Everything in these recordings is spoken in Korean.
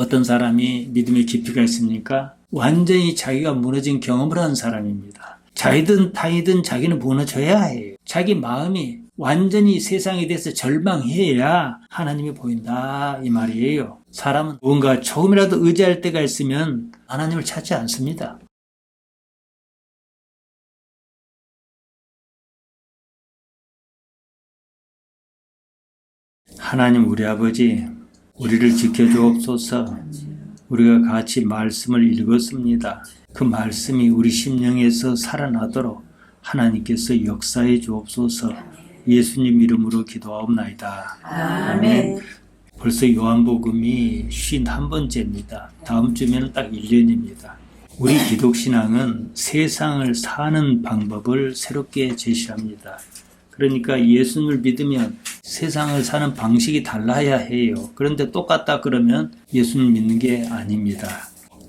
어떤 사람이 믿음의 깊이가 있습니까? 완전히 자기가 무너진 경험을 한 사람입니다. 자이든 타이든 자기는 무너져야 해요. 자기 마음이 완전히 세상에 대해서 절망해야 하나님이 보인다 이 말이에요. 사람은 뭔가 조금이라도 의지할 때가 있으면 하나님을 찾지 않습니다. 하나님 우리 아버지, 우리를 지켜주옵소서. 우리가 같이 말씀을 읽었습니다. 그 말씀이 우리 심령에서 살아나도록 하나님께서 역사해 주옵소서. 예수님 이름으로 기도하옵나이다. 아멘. 벌써 요한복음이 51번째입니다. 다음 주면 딱 1년입니다. 우리 기독신앙은 세상을 사는 방법을 새롭게 제시합니다. 그러니까 예수님을 믿으면 세상을 사는 방식이 달라야 해요. 그런데 똑같다 그러면 예수님 믿는 게 아닙니다.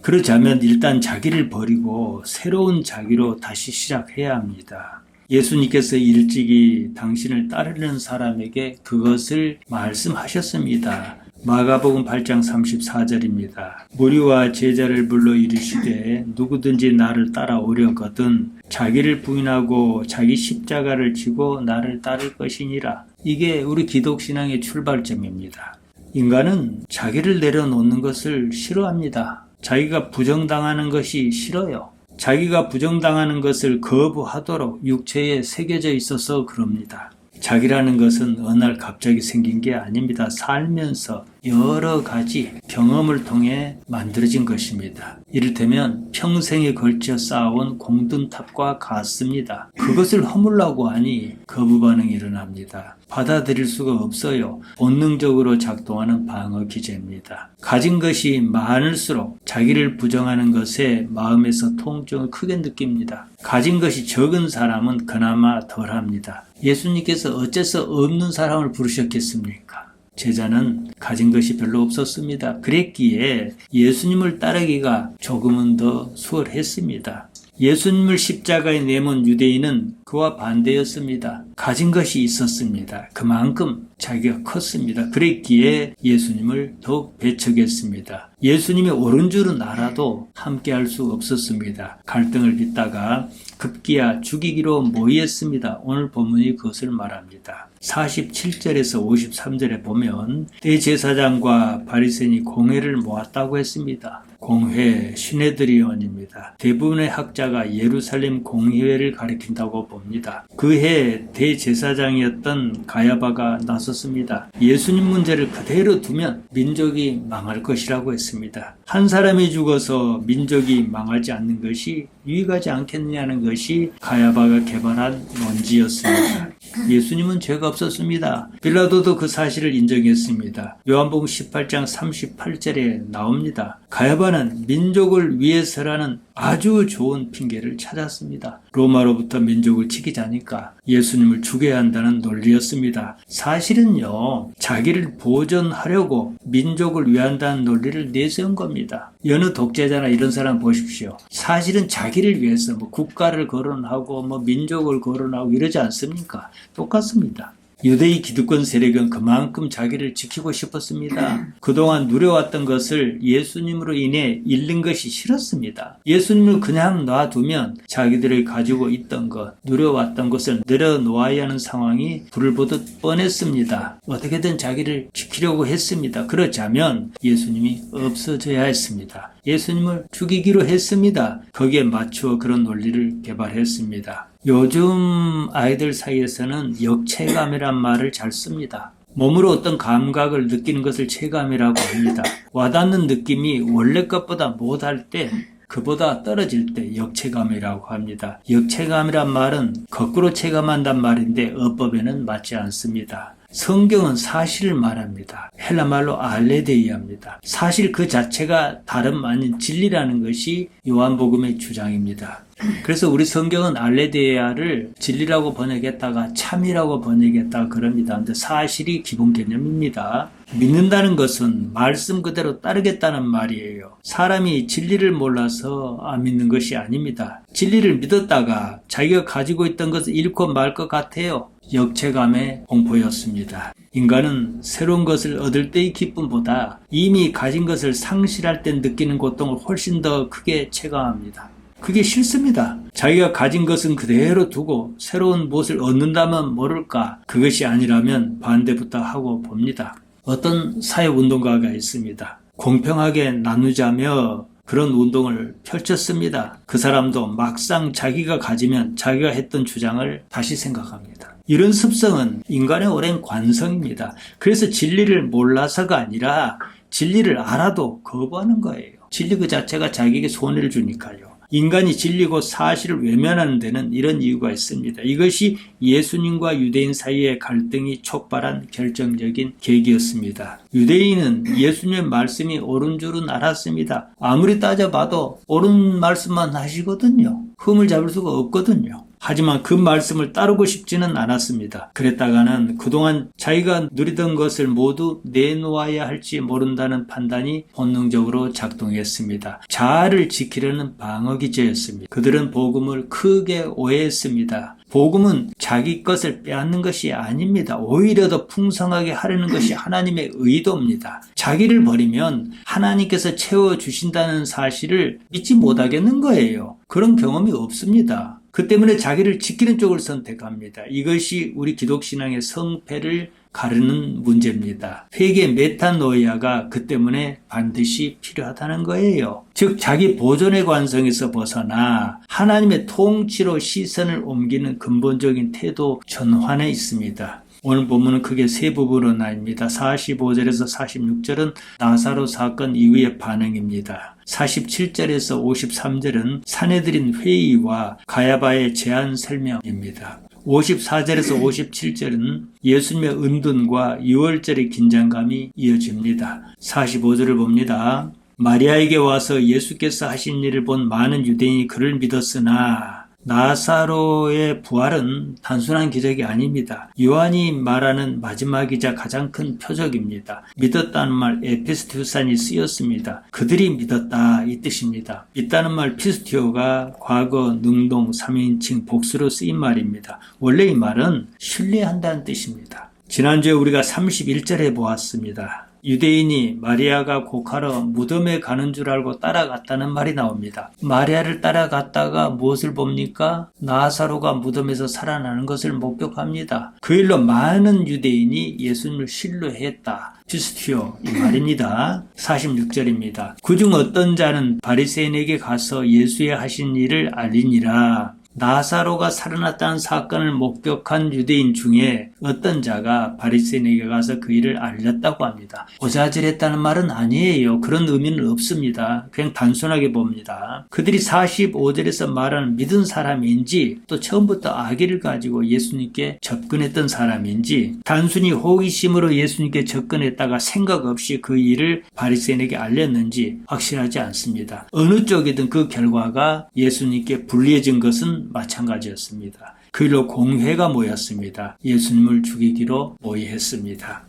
그렇자면 일단 자기를 버리고 새로운 자기로 다시 시작해야 합니다. 예수님께서 일찍이 당신을 따르는 사람에게 그것을 말씀하셨습니다. 마가복음 8장 34절입니다. 무리와 제자를 불러 이르시되 누구든지 나를 따라오려거든 자기를 부인하고 자기 십자가를 지고 나를 따를 것이니라. 이게 우리 기독신앙의 출발점입니다. 인간은 자기를 내려놓는 것을 싫어합니다. 자기가 부정당하는 것이 싫어요. 자기가 부정당하는 것을 거부하도록 육체에 새겨져 있어서 그럽니다. 자기라는 것은 어느 날 갑자기 생긴 게 아닙니다. 살면서 여러 가지 경험을 통해 만들어진 것입니다. 이를테면 평생에 걸쳐 쌓아온 공든탑과 같습니다. 그것을 허물라고 하니 거부 반응이 일어납니다. 받아들일 수가 없어요. 본능적으로 작동하는 방어 기제입니다. 가진 것이 많을수록 자기를 부정하는 것에 마음에서 통증을 크게 느낍니다. 가진 것이 적은 사람은 그나마 덜합니다. 예수님께서 어째서 없는 사람을 부르셨겠습니까? 제자는 가진 것이 별로 없었습니다. 그랬기에 예수님을 따르기가 조금은 더 수월했습니다. 예수님을 십자가에 내몬 유대인은 그와 반대였습니다. 가진 것이 있었습니다. 그만큼 자기가 컸습니다. 그랬기에 예수님을 더욱 배척했습니다. 예수님이 옳은 줄은 알아도 함께할 수 없었습니다. 갈등을 빚다가 급기야 죽이기로 모의했습니다. 오늘 본문이 그것을 말합니다. 47절에서 53절에 보면 대제사장과 바리새인이 공회를 모았다고 했습니다. 공회, 시네드리온입니다. 대부분의 학자가 예루살렘 공회를 가리킨다고 봅니다. 그해 대제사장이었던 가야바가 나섰습니다. 예수님 문제를 그대로 두면 민족이 망할 것이라고 했습니다. 한 사람이 죽어서 민족이 망하지 않는 것이 유익하지 않겠느냐는 것이 가야바가 개발한 논지였습니다. 예수님은 죄가 없었습니다. 빌라도도 그 사실을 인정했습니다. 요한복음 18장 38절에 나옵니다. 가야바는 민족을 위해서라는 아주 좋은 핑계를 찾았습니다. 로마로부터 민족을 지키자니까 예수님을 죽여야 한다는 논리였습니다. 사실은요, 자기를 보존하려고 민족을 위한다는 논리를 내세운 겁니다. 여느 독재자나 이런 사람 보십시오. 사실은 자기를 위해서 국가를 거론하고 민족을 거론하고 이러지 않습니까? 똑같습니다. 유대의 기득권 세력은 그만큼 자기를 지키고 싶었습니다. 그동안 누려왔던 것을 예수님으로 인해 잃는 것이 싫었습니다. 예수님을 그냥 놔두면 자기들이 가지고 있던 것, 누려왔던 것을 내려놓아야 하는 상황이 불을 보듯 뻔했습니다. 어떻게든 자기를 지키려고 했습니다. 그렇자면 예수님이 없어져야 했습니다. 예수님을 죽이기로 했습니다. 거기에 맞추어 그런 논리를 개발했습니다. 요즘 아이들 사이에서는 역체감이란 말을 잘 씁니다. 몸으로 어떤 감각을 느끼는 것을 체감이라고 합니다. 와닿는 느낌이 원래 것보다 못할 때, 그보다 떨어질 때 역체감이라고 합니다. 역체감이란 말은 거꾸로 체감한단 말인데 어법에는 맞지 않습니다. 성경은 사실을 말합니다. 헬라말로 알레데이아입니다. 사실 그 자체가 다름 아닌 진리라는 것이 요한복음의 주장입니다. 그래서 우리 성경은 알레데이아를 진리라고 번역했다가 참이라고 번역했다가 그럽니다. 근데 사실이 기본 개념입니다. 믿는다는 것은 말씀 그대로 따르겠다는 말이에요. 사람이 진리를 몰라서 안 믿는 것이 아닙니다. 진리를 믿었다가 자기가 가지고 있던 것을 잃고 말 것 같아요. 역체감의 공포였습니다. 인간은 새로운 것을 얻을 때의 기쁨보다 이미 가진 것을 상실할 때 느끼는 고통을 훨씬 더 크게 체감합니다. 그게 싫습니다. 자기가 가진 것은 그대로 두고 새로운 무엇을 얻는다면 모를까? 그것이 아니라면 반대부터 하고 봅니다. 어떤 사회운동가가 있습니다. 공평하게 나누자며 그런 운동을 펼쳤습니다. 그 사람도 막상 자기가 가지면 자기가 했던 주장을 다시 생각합니다. 이런 습성은 인간의 오랜 관성입니다. 그래서 진리를 몰라서가 아니라 진리를 알아도 거부하는 거예요. 진리 그 자체가 자기에게 손해를 주니까요. 인간이 진리고 사실을 외면하는 데는 이런 이유가 있습니다. 이것이 예수님과 유대인 사이의 갈등이 촉발한 결정적인 계기였습니다. 유대인은 예수님의 말씀이 옳은 줄은 알았습니다. 아무리 따져봐도 옳은 말씀만 하시거든요. 흠을 잡을 수가 없거든요. 하지만 그 말씀을 따르고 싶지는 않았습니다. 그랬다가는 그동안 자기가 누리던 것을 모두 내놓아야 할지 모른다는 판단이 본능적으로 작동했습니다. 자아를 지키려는 방어기제였습니다. 그들은 복음을 크게 오해했습니다. 복음은 자기 것을 빼앗는 것이 아닙니다. 오히려 더 풍성하게 하려는 것이 하나님의 의도입니다. 자기를 버리면 하나님께서 채워주신다는 사실을 믿지 못하겠는 거예요. 그런 경험이 없습니다. 그 때문에 자기를 지키는 쪽을 선택합니다. 이것이 우리 기독신앙의 성패를 가르는 문제입니다. 회개 메타노이아가 그 때문에 반드시 필요하다는 거예요. 즉 자기 보존의 관성에서 벗어나 하나님의 통치로 시선을 옮기는 근본적인 태도 전환에 있습니다. 오늘 본문은 크게 세 부분으로 나뉩니다. 45절에서 46절은 나사로 사건 이후의 반응입니다. 47절에서 53절은 사내들인 회의와 가야바의 제안 설명입니다. 54절에서 57절은 예수님의 은둔과 유월절의 긴장감이 이어집니다. 45절을 봅니다. 마리아에게 와서 예수께서 하신 일을 본 많은 유대인이 그를 믿었으나 나사로의 부활은 단순한 기적이 아닙니다. 요한이 말하는 마지막이자 가장 큰 표적입니다. 믿었다는 말 에피스티우산이 쓰였습니다. 그들이 믿었다 이 뜻입니다. 믿다는 말 피스티오가 과거 능동 3인칭 복수로 쓰인 말입니다. 원래 이 말은 신뢰한다는 뜻입니다. 지난주에 우리가 31절에 보았습니다. 유대인이 마리아가 곡하러 무덤에 가는 줄 알고 따라갔다는 말이 나옵니다. 마리아를 따라갔다가 무엇을 봅니까? 나사로가 무덤에서 살아나는 것을 목격합니다. 그 일로 많은 유대인이 예수님을 신뢰했다. 피스티오 이 말입니다. 46절입니다. 그중 어떤 자는 바리새인에게 가서 예수의 하신 일을 알리니라. 나사로가 살아났다는 사건을 목격한 유대인 중에 어떤 자가 바리새인에게 가서 그 일을 알렸다고 합니다. 오자질했다는 말은 아니에요. 그런 의미는 없습니다. 그냥 단순하게 봅니다. 그들이 45절에서 말하는 믿은 사람인지 또 처음부터 악의를 가지고 예수님께 접근했던 사람인지 단순히 호기심으로 예수님께 접근했다가 생각 없이 그 일을 바리새인에게 알렸는지 확실하지 않습니다. 어느 쪽이든 그 결과가 예수님께 불리해진 것은 마찬가지였습니다. 그 일로 공회가 모였습니다. 예수님을 죽이기로 모의했습니다.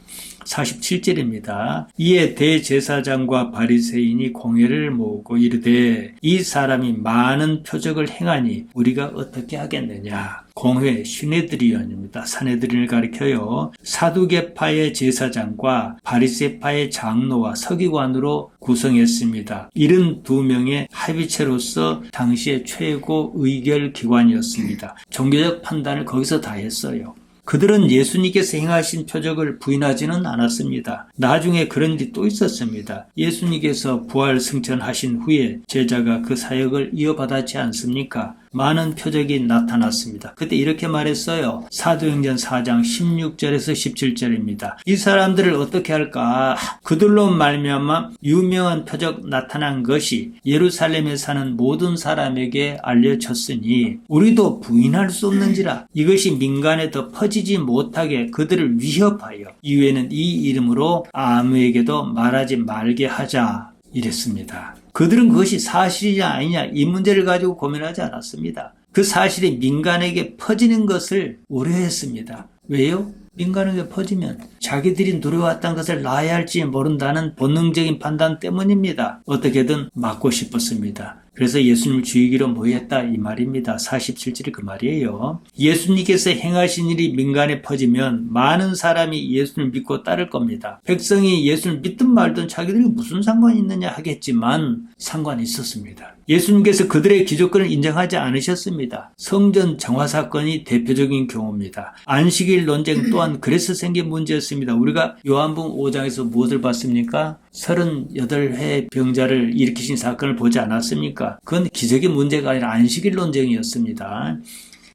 47절입니다. 이에 대제사장과 바리새인이 공회를 모으고 이르되 이 사람이 많은 표적을 행하니 우리가 어떻게 하겠느냐. 공회 시네드리온입니다. 사네드린을 가리켜요. 사두개파의 제사장과 바리새파의 장로와 서기관으로 구성했습니다. 72명의 합의체로서 당시의 최고 의결 기관이었습니다. 종교적 판단을 거기서 다 했어요. 그들은 예수님께서 행하신 표적을 부인하지는 않았습니다. 나중에 그런 일이 또 있었습니다. 예수님께서 부활 승천하신 후에 제자가 그 사역을 이어받았지 않습니까? 많은 표적이 나타났습니다. 그때 이렇게 말했어요. 사도행전 4장 16절에서 17절입니다. 이 사람들을 어떻게 할까? 그들로 말미암아 유명한 표적 나타난 것이 예루살렘에 사는 모든 사람에게 알려졌으니 우리도 부인할 수 없는지라. 이것이 민간에 더 퍼지지 못하게 그들을 위협하여 이후에는 이 이름으로 아무에게도 말하지 말게 하자 이랬습니다. 그들은 그것이 사실이냐 아니냐 이 문제를 가지고 고민하지 않았습니다. 그 사실이 민간에게 퍼지는 것을 우려했습니다. 왜요? 민간에게 퍼지면 자기들이 누려왔던 것을 놔야 할지 모른다는 본능적인 판단 때문입니다. 어떻게든 막고 싶었습니다. 그래서 예수님을 죽이기로 모였다 이 말입니다. 47절이 그 말이에요. 예수님께서 행하신 일이 민간에 퍼지면 많은 사람이 예수를 믿고 따를 겁니다. 백성이 예수를 믿든 말든 자기들이 무슨 상관이 있느냐 하겠지만 상관이 있었습니다. 예수님께서 그들의 기적권을 인정하지 않으셨습니다. 성전 정화 사건이 대표적인 경우입니다. 안식일 논쟁 또한 그래서 생긴 문제였습니다. 우리가 요한복음 5장에서 무엇을 봤습니까? 38회 병자를 일으키신 사건을 보지 않았습니까? 그건 기적의 문제가 아니라 안식일 논쟁이었습니다.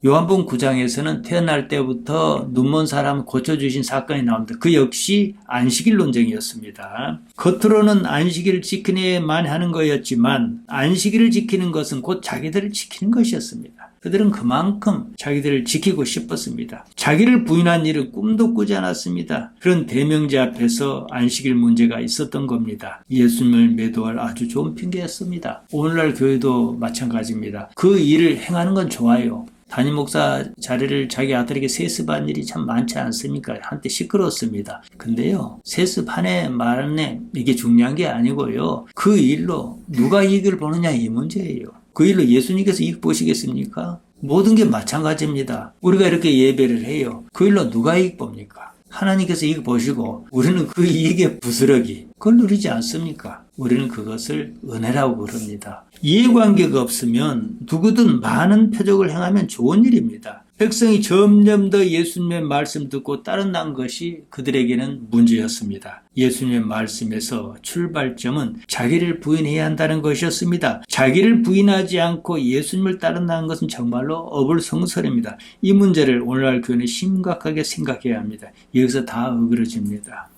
요한복음 9장에서는 태어날 때부터 눈먼 사람을 고쳐주신 사건이 나옵니다. 그 역시 안식일 논쟁이었습니다. 겉으로는 안식일을 지키네만 하는 거였지만 안식일을 지키는 것은 곧 자기들을 지키는 것이었습니다. 그들은 그만큼 자기들을 지키고 싶었습니다. 자기를 부인한 일은 꿈도 꾸지 않았습니다. 그런 대명제 앞에서 안식일 문제가 있었던 겁니다. 예수님을 매도할 아주 좋은 핑계였습니다. 오늘날 교회도 마찬가지입니다. 그 일을 행하는 건 좋아요. 담임 목사 자리를 자기 아들에게 세습한 일이 참 많지 않습니까? 한때 시끄러웠습니다. 근데요, 세습하네 말네 이게 중요한 게 아니고요. 그 일로 누가 이익을 보느냐 이 문제예요. 그 일로 예수님께서 이익 보시겠습니까? 모든 게 마찬가지입니다. 우리가 이렇게 예배를 해요. 그 일로 누가 이익 봅니까? 하나님께서 이익 보시고 우리는 그 이익의 부스러기 그걸 누리지 않습니까? 우리는 그것을 은혜라고 부릅니다. 이해관계가 없으면 누구든 많은 표적을 행하면 좋은 일입니다. 백성이 점점 더 예수님의 말씀 듣고 따른다는 것이 그들에게는 문제였습니다. 예수님의 말씀에서 출발점은 자기를 부인해야 한다는 것이었습니다. 자기를 부인하지 않고 예수님을 따른다는 것은 정말로 어불성설입니다. 이 문제를 오늘날 교회는 심각하게 생각해야 합니다. 여기서 다 어그러집니다.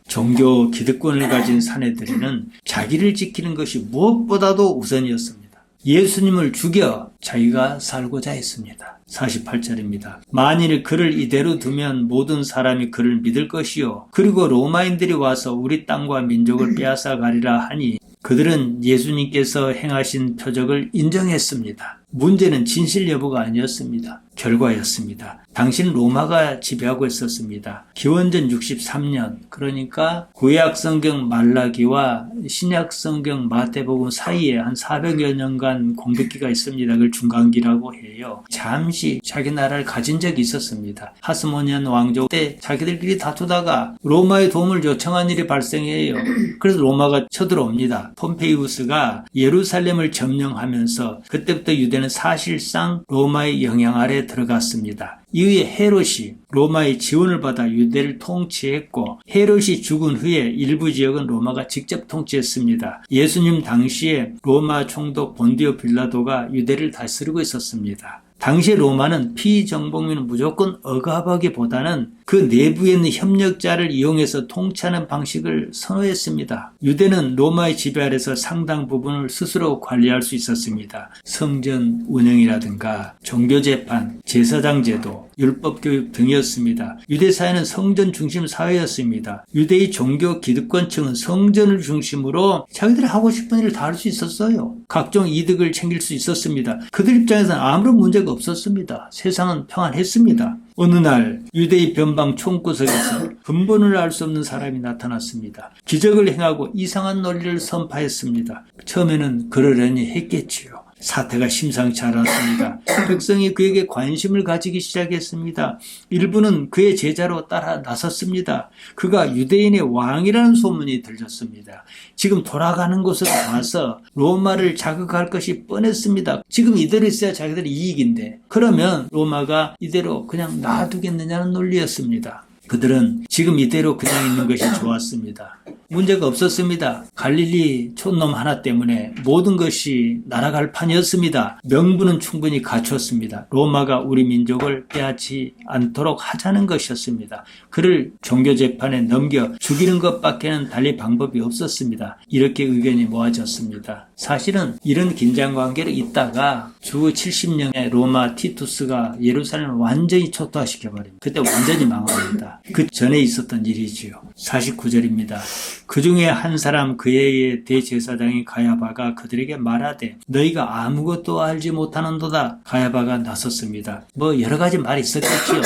종교 기득권을 가진 사내들은 자기를 지키는 것이 무엇보다도 우선이었습니다. 예수님을 죽여 자기가 살고자 했습니다. 48절입니다. 만일 그를 이대로 두면 모든 사람이 그를 믿을 것이요. 그리고 로마인들이 와서 우리 땅과 민족을 빼앗아 가리라 하니 그들은 예수님께서 행하신 표적을 인정했습니다. 문제는 진실 여부가 아니었습니다. 결과였습니다. 당시는 로마가 지배하고 있었습니다. 기원전 63년, 그러니까 구약 성경 말라기와 신약 성경 마태복음 사이에 한 400여 년간 공백기가 있습니다. 그걸 중간기라고 해요. 잠시 자기 나라를 가진 적이 있었습니다. 하스모니안 왕조 때 자기들끼리 다투다가 로마의 도움을 요청한 일이 발생해요. 그래서 로마가 쳐들어옵니다. 폼페이우스가 예루살렘을 점령하면서 그때부터 유대는 사실상 로마의 영향 아래 들어갔습니다. 이후에 헤롯이 로마의 지원을 받아 유대를 통치했고 헤롯이 죽은 후에 일부 지역은 로마가 직접 통치했습니다. 예수님 당시에 로마 총독 본디오 빌라도가 유대를 다스리고 있었습니다. 당시 로마는 피정복민은 무조건 억압하기보다는 그 내부에 있는 협력자를 이용해서 통치하는 방식을 선호했습니다. 유대는 로마의 지배 아래서 상당 부분을 스스로 관리할 수 있었습니다. 성전 운영이라든가 종교재판, 제사장 제도, 율법교육 등이었습니다. 유대 사회는 성전 중심 사회였습니다. 유대의 종교 기득권층은 성전을 중심으로 자기들이 하고 싶은 일을 다 할 수 있었어요. 각종 이득을 챙길 수 있었습니다. 그들 입장에서는 아무런 문제가 없었습니다. 세상은 평안했습니다. 어느 날 유대의 변방 총구석에서 근본을 알 수 없는 사람이 나타났습니다. 기적을 행하고 이상한 논리를 선파했습니다. 처음에는 그러려니 했겠지요. 사태가 심상치 않았습니다. 백성이 그에게 관심을 가지기 시작했습니다. 일부는 그의 제자로 따라 나섰습니다. 그가 유대인의 왕이라는 소문이 들렸습니다. 지금 돌아가는 곳으로 와서 로마를 자극할 것이 뻔했습니다. 지금 이대로 있어야 자기들의 이익인데 그러면 로마가 이대로 그냥 놔두겠느냐는 논리였습니다. 그들은 지금 이대로 그냥 있는 것이 좋았습니다. 문제가 없었습니다. 갈릴리 촌놈 하나 때문에 모든 것이 날아갈 판이었습니다. 명분은 충분히 갖췄습니다. 로마가 우리 민족을 빼앗지 않도록 하자는 것이었습니다. 그를 종교재판에 넘겨 죽이는 것밖에는 달리 방법이 없었습니다. 이렇게 의견이 모아졌습니다. 사실은 이런 긴장관계로 있다가 주 70년에 로마 티투스가 예루살렘을 완전히 초토화시켜버립니다. 그때 완전히 망합니다. 그 전에 있었던 일이지요. 49절입니다. 그 중에 한 사람 그의 대제사장인 가야바가 그들에게 말하되 너희가 아무것도 알지 못하는도다. 가야바가 나섰습니다. 여러 가지 말이 있었겠지요.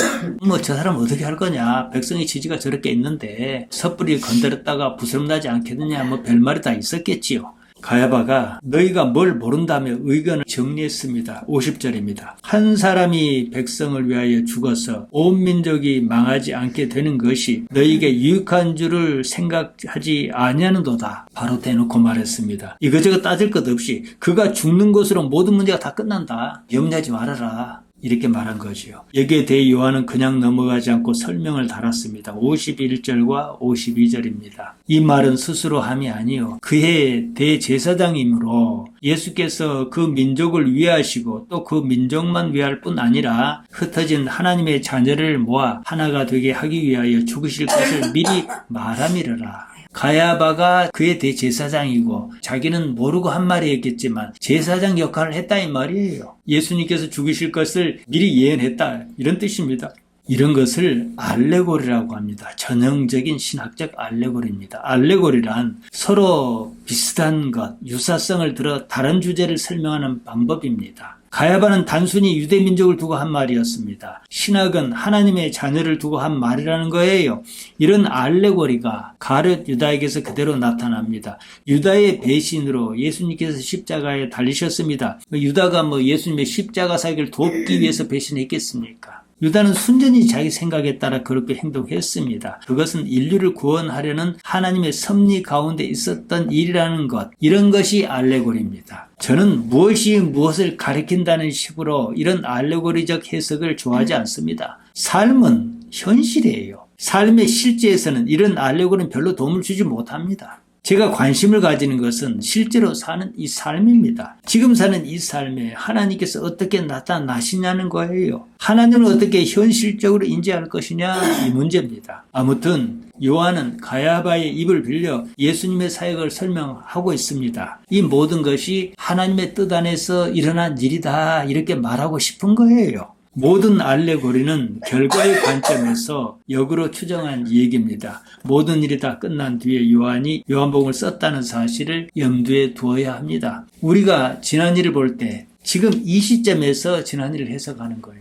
저 사람 어떻게 할 거냐. 백성의 지지가 저렇게 있는데 섣불리 건드렸다가 부스럼나지 않겠느냐. 별말이 다 있었겠지요. 가야바가 너희가 뭘 모른다며 의견을 정리했습니다. 50절입니다. 한 사람이 백성을 위하여 죽어서 온 민족이 망하지 않게 되는 것이 너희에게 유익한 줄을 생각하지 아니하는도다. 바로 대놓고 말했습니다. 이거저거 따질 것 없이 그가 죽는 것으로 모든 문제가 다 끝난다. 염려하지 말아라. 이렇게 말한 거지요. 여기에 대해 요한은 그냥 넘어가지 않고 설명을 달았습니다. 51절과 52절입니다. 이 말은 스스로 함이 아니요 그의 대제사장이므로 예수께서 그 민족을 위하시고 또 그 민족만 위할 뿐 아니라 흩어진 하나님의 자녀를 모아 하나가 되게 하기 위하여 죽으실 것을 미리 말함이러라. 가야바가 그의 대제사장이고 자기는 모르고 한 말이었겠지만 제사장 역할을 했다 이 말이에요. 예수님께서 죽으실 것을 미리 예언했다 이런 뜻입니다. 이런 것을 알레고리라고 합니다. 전형적인 신학적 알레고리입니다. 알레고리란 서로 비슷한 것, 유사성을 들어 다른 주제를 설명하는 방법입니다. 가야바는 단순히 유대 민족을 두고 한 말이었습니다. 신학은 하나님의 자녀를 두고 한 말이라는 거예요. 이런 알레고리가 가룟 유다에게서 그대로 나타납니다. 유다의 배신으로 예수님께서 십자가에 달리셨습니다. 유다가 예수님의 십자가 사역을 돕기 위해서 배신했겠습니까? 유다는 순전히 자기 생각에 따라 그렇게 행동했습니다. 그것은 인류를 구원하려는 하나님의 섭리 가운데 있었던 일이라는 것, 이런 것이 알레고리입니다. 저는 무엇이 무엇을 가리킨다는 식으로 이런 알레고리적 해석을 좋아하지 않습니다. 삶은 현실이에요. 삶의 실제에서는 이런 알레고리는 별로 도움을 주지 못합니다. 제가 관심을 가지는 것은 실제로 사는 이 삶입니다. 지금 사는 이 삶에 하나님께서 어떻게 나타나시냐는 거예요. 하나님을 어떻게 현실적으로 인지할 것이냐 이 문제입니다. 아무튼 요한은 가야바의 입을 빌려 예수님의 사역을 설명하고 있습니다. 이 모든 것이 하나님의 뜻 안에서 일어난 일이다 이렇게 말하고 싶은 거예요. 모든 알레고리는 결과의 관점에서 역으로 추정한 얘기입니다. 모든 일이 다 끝난 뒤에 요한이 요한복음을 썼다는 사실을 염두에 두어야 합니다. 우리가 지난 일을 볼 때 지금 이 시점에서 지난 일을 해석하는 거예요.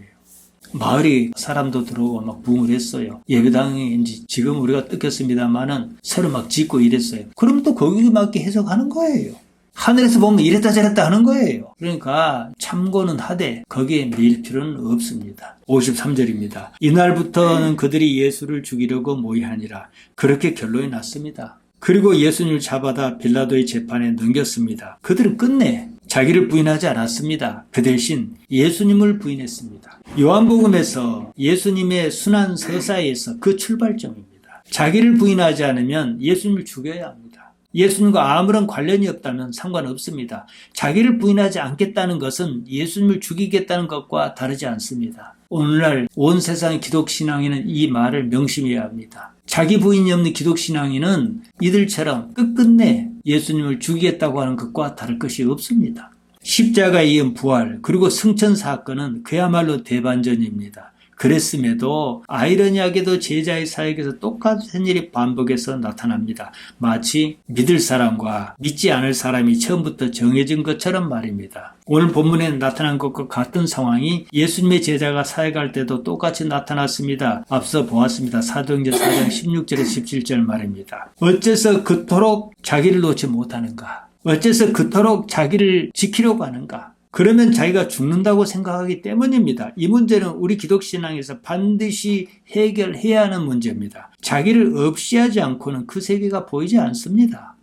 마을이 사람도 들어오고 막 부흥을 했어요. 예배당인지 지금 우리가 뜯겼습니다만은 새로 막 짓고 이랬어요. 그럼 또 거기에 맞게 해석하는 거예요. 하늘에서 보면 이랬다 저랬다 하는 거예요. 그러니까 참고는 하되 거기에 밀 필요는 없습니다. 53절입니다. 이날부터는 그들이 예수를 죽이려고 모의하니라. 그렇게 결론이 났습니다. 그리고 예수님을 잡아다 빌라도의 재판에 넘겼습니다. 그들은 끝내 자기를 부인하지 않았습니다. 그 대신 예수님을 부인했습니다. 요한복음에서 예수님의 순환 서사에서 그 출발점입니다. 자기를 부인하지 않으면 예수님을 죽여야 합니다. 예수님과 아무런 관련이 없다면 상관없습니다. 자기를 부인하지 않겠다는 것은 예수님을 죽이겠다는 것과 다르지 않습니다. 오늘날 온 세상의 기독신앙인은 이 말을 명심해야 합니다. 자기 부인이 없는 기독신앙인은 이들처럼 끝끝내 예수님을 죽이겠다고 하는 것과 다를 것이 없습니다. 십자가에 이은 부활 그리고 승천 사건은 그야말로 대반전입니다. 그랬음에도 아이러니하게도 제자의 사역에서 똑같은 일이 반복해서 나타납니다. 마치 믿을 사람과 믿지 않을 사람이 처음부터 정해진 것처럼 말입니다. 오늘 본문에 나타난 것과 같은 상황이 예수님의 제자가 사역할 때도 똑같이 나타났습니다. 앞서 보았습니다. 사도행전 4장 16절에서 17절 말입니다. 어째서 그토록 자기를 놓지 못하는가? 어째서 그토록 자기를 지키려고 하는가? 그러면 자기가 죽는다고 생각하기 때문입니다. 이 문제는 우리 기독신앙에서 반드시 해결해야 하는 문제입니다. 자기를 없이하지 않고는 그 세계가 보이지 않습니다.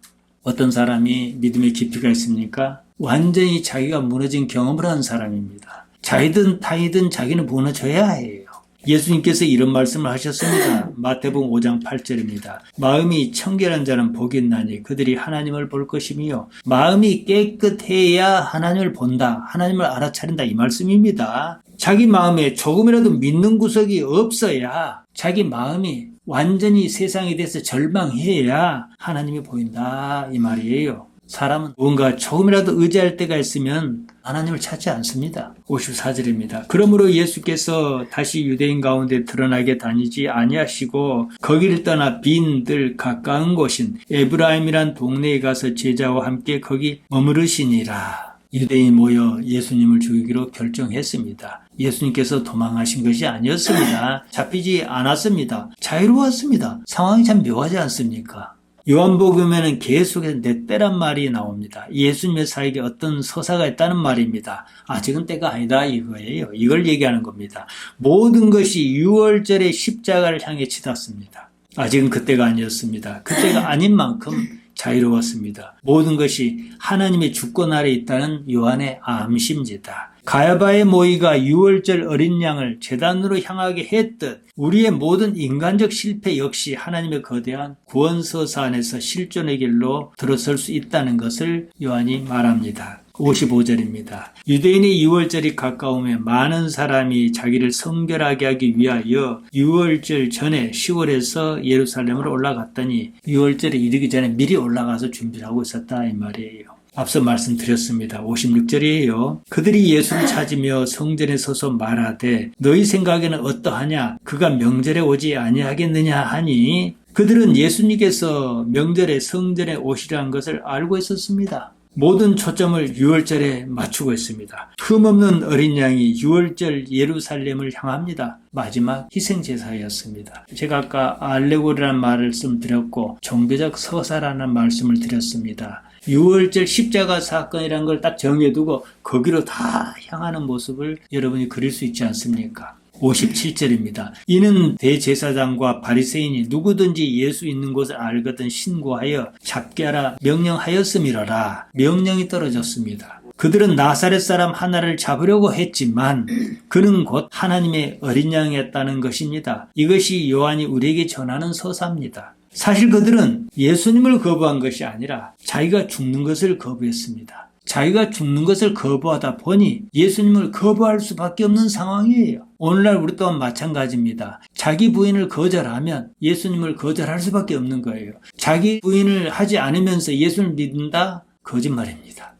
어떤 사람이 믿음의 깊이가 있습니까? 완전히 자기가 무너진 경험을 한 사람입니다. 자이든 타이든 자기는 무너져야 해요. 예수님께서 이런 말씀을 하셨습니다. 마태복음 5장 8절입니다. 마음이 청결한 자는 복이 있나니 그들이 하나님을 볼 것이며 마음이 깨끗해야 하나님을 본다. 하나님을 알아차린다. 이 말씀입니다. 자기 마음에 조금이라도 믿는 구석이 없어야 자기 마음이 완전히 세상에 대해서 절망해야 하나님이 보인다. 이 말이에요. 사람은 뭔가 조금이라도 의지할 때가 있으면 하나님을 찾지 않습니다. 54절입니다. 그러므로 예수께서 다시 유대인 가운데 드러나게 다니지 아니하시고 거기를 떠나 빈들 가까운 곳인 에브라임이란 동네에 가서 제자와 함께 거기 머무르시니라. 유대인이 모여 예수님을 죽이기로 결정했습니다. 예수님께서 도망하신 것이 아니었습니다. 잡히지 않았습니다. 자유로웠습니다. 상황이 참 묘하지 않습니까? 요한복음에는 계속해서 내 때란 말이 나옵니다. 예수님의 사역에 어떤 서사가 있다는 말입니다. 아직은 때가 아니다 이거예요. 이걸 얘기하는 겁니다. 모든 것이 6월절의 십자가를 향해 치닫습니다. 아직은 그때가 아니었습니다. 그때가 아닌 만큼 자유로웠습니다. 모든 것이 하나님의 주권 아래 있다는 요한의 암시입니다. 가야바의 모의가 6월절 어린 양을 제단으로 향하게 했듯 우리의 모든 인간적 실패 역시 하나님의 거대한 구원서사 안에서 실존의 길로 들어설 수 있다는 것을 요한이 말합니다. 55절입니다. 유대인의 6월절이 가까우면 많은 사람이 자기를 성결하게 하기 위하여 6월절 전에 10월에서 예루살렘으로 올라갔더니 6월절에 이르기 전에 미리 올라가서 준비를 하고 있었다 이 말이에요. 앞서 말씀드렸습니다. 56절이에요. 그들이 예수를 찾으며 성전에 서서 말하되 너희 생각에는 어떠하냐? 그가 명절에 오지 아니하겠느냐 하니 그들은 예수님께서 명절에 성전에 오시라는 것을 알고 있었습니다. 모든 초점을 6월절에 맞추고 있습니다. 흠없는 어린 양이 6월절 예루살렘을 향합니다. 마지막 희생제사였습니다. 제가 아까 알레고리라는 말씀 드렸고 종교적 서사라는 말씀을 드렸습니다. 6월절 십자가 사건이라는 걸 딱 정해두고 거기로 다 향하는 모습을 여러분이 그릴 수 있지 않습니까? 57절입니다. 이는 대제사장과 바리새인이 누구든지 예수 있는 곳을 알거든 신고하여 잡게 하라 명령하였음이로라. 명령이 떨어졌습니다. 그들은 나사렛 사람 하나를 잡으려고 했지만 그는 곧 하나님의 어린 양이었다는 것입니다. 이것이 요한이 우리에게 전하는 서사입니다. 사실 그들은 예수님을 거부한 것이 아니라 자기가 죽는 것을 거부했습니다. 자기가 죽는 것을 거부하다 보니 예수님을 거부할 수밖에 없는 상황이에요. 오늘날 우리 또한 마찬가지입니다. 자기 부인을 거절하면 예수님을 거절할 수밖에 없는 거예요. 자기 부인을 하지 않으면서 예수를 믿는다? 거짓말입니다.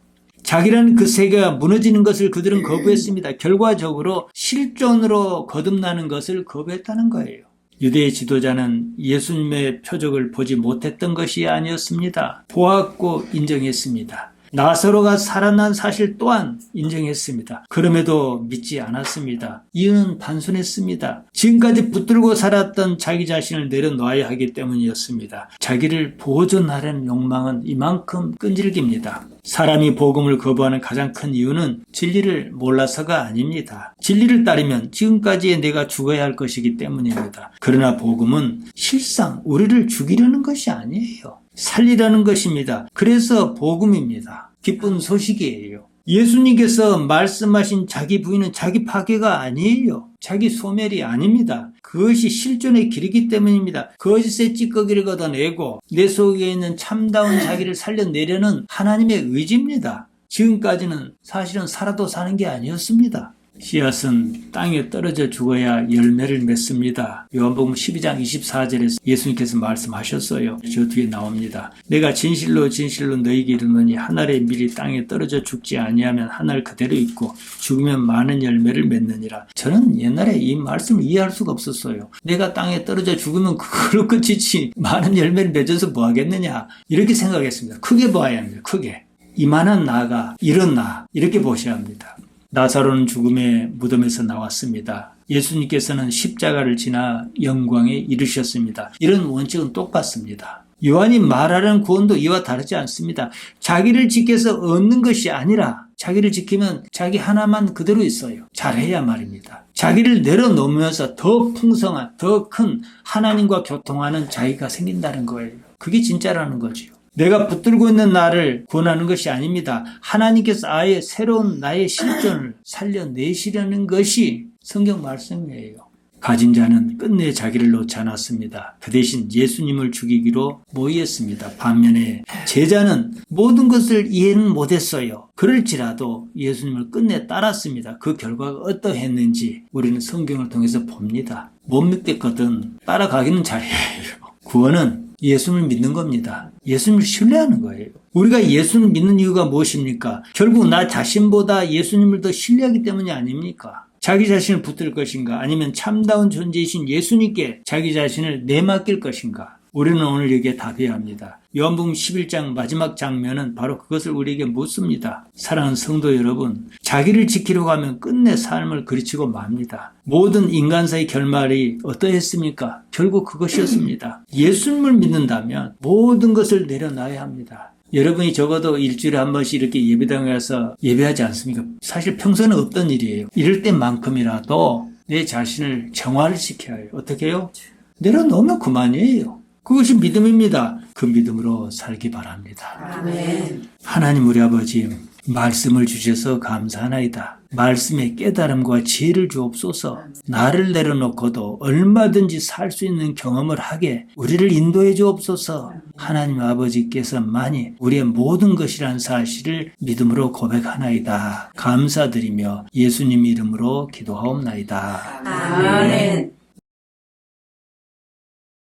자기라는 그 세계가 무너지는 것을 그들은 거부했습니다. 결과적으로 실존으로 거듭나는 것을 거부했다는 거예요. 유대의 지도자는 예수님의 표적을 보지 못했던 것이 아니었습니다. 보았고 인정했습니다. 나사로가 살아난 사실 또한 인정했습니다. 그럼에도 믿지 않았습니다. 이유는 단순했습니다. 지금까지 붙들고 살았던 자기 자신을 내려놓아야 하기 때문이었습니다. 자기를 보존하려는 욕망은 이만큼 끈질깁니다. 사람이 복음을 거부하는 가장 큰 이유는 진리를 몰라서가 아닙니다. 진리를 따르면 지금까지의 내가 죽어야 할 것이기 때문입니다. 그러나 복음은 실상 우리를 죽이려는 것이 아니에요. 살리라는 것입니다. 그래서 복음입니다. 기쁜 소식이에요. 예수님께서 말씀하신 자기 부인은 자기 파괴가 아니에요. 자기 소멸이 아닙니다. 그것이 실존의 길이기 때문입니다. 거짓의 찌꺼기를 걷어내고 내 속에 있는 참다운 자기를 살려내려는 하나님의 의지입니다. 지금까지는 사실은 살아도 사는 게 아니었습니다. 씨앗은 땅에 떨어져 죽어야 열매를 맺습니다. 요한복음 12장 24절에서 예수님께서 말씀하셨어요. 저 뒤에 나옵니다. 내가 진실로 진실로 너희에게 이르노니 한 알의 밀이 땅에 떨어져 죽지 아니하면 한 알 그대로 있고 죽으면 많은 열매를 맺느니라. 저는 옛날에 이 말씀을 이해할 수가 없었어요. 내가 땅에 떨어져 죽으면 그걸로 끝이지 많은 열매를 맺어서 뭐 하겠느냐 이렇게 생각했습니다. 크게 봐야 합니다. 크게. 이만한 나가 이런 나 이렇게 보셔야 합니다. 나사로는 죽음의 무덤에서 나왔습니다. 예수님께서는 십자가를 지나 영광에 이르셨습니다. 이런 원칙은 똑같습니다. 요한이 말하는 구원도 이와 다르지 않습니다. 자기를 지켜서 얻는 것이 아니라 자기를 지키면 자기 하나만 그대로 있어요. 잘해야 말입니다. 자기를 내려놓으면서 더 풍성한, 더 큰 하나님과 교통하는 자기가 생긴다는 거예요. 그게 진짜라는 거지요. 내가 붙들고 있는 나를 구원하는 것이 아닙니다. 하나님께서 아예 새로운 나의 실존을 살려내시려는 것이 성경 말씀이에요. 가진 자는 끝내 자기를 놓지 않았습니다. 그 대신 예수님을 죽이기로 모의했습니다. 반면에 제자는 모든 것을 이해는 못했어요. 그럴지라도 예수님을 끝내 따랐습니다. 그 결과가 어떠했는지 우리는 성경을 통해서 봅니다. 못 믿겠거든 따라가기는 잘해요. 구원은 예수님을 믿는 겁니다. 예수님을 신뢰하는 거예요. 우리가 예수님을 믿는 이유가 무엇입니까? 결국 나 자신보다 예수님을 더 신뢰하기 때문이 아닙니까? 자기 자신을 붙들 것인가? 아니면 참다운 존재이신 예수님께 자기 자신을 내맡길 것인가? 우리는 오늘 여기에 답해야 합니다. 요한복음 11장 마지막 장면은 바로 그것을 우리에게 묻습니다. 사랑하는 성도 여러분, 자기를 지키려고 하면 끝내 삶을 그르치고 맙니다. 모든 인간사의 결말이 어떠했습니까? 결국 그것이었습니다. 예수님을 믿는다면 모든 것을 내려놔야 합니다. 여러분이 적어도 일주일에 한 번씩 이렇게 예배당에 가서 예배하지 않습니까? 사실 평소에는 없던 일이에요. 이럴 때만큼이라도 내 자신을 정화를 시켜야 해요. 어떻게 해요? 내려놓으면 그만이에요. 그것이 믿음입니다. 그 믿음으로 살기 바랍니다. 아멘. 하나님 우리 아버지, 말씀을 주셔서 감사하나이다. 말씀의 깨달음과 지혜를 주옵소서. 나를 내려놓고도 얼마든지 살 수 있는 경험을 하게 우리를 인도해 주옵소서. 하나님 아버지께서만이 우리의 모든 것이란 사실을 믿음으로 고백하나이다. 감사드리며 예수님 이름으로 기도하옵나이다. 아멘.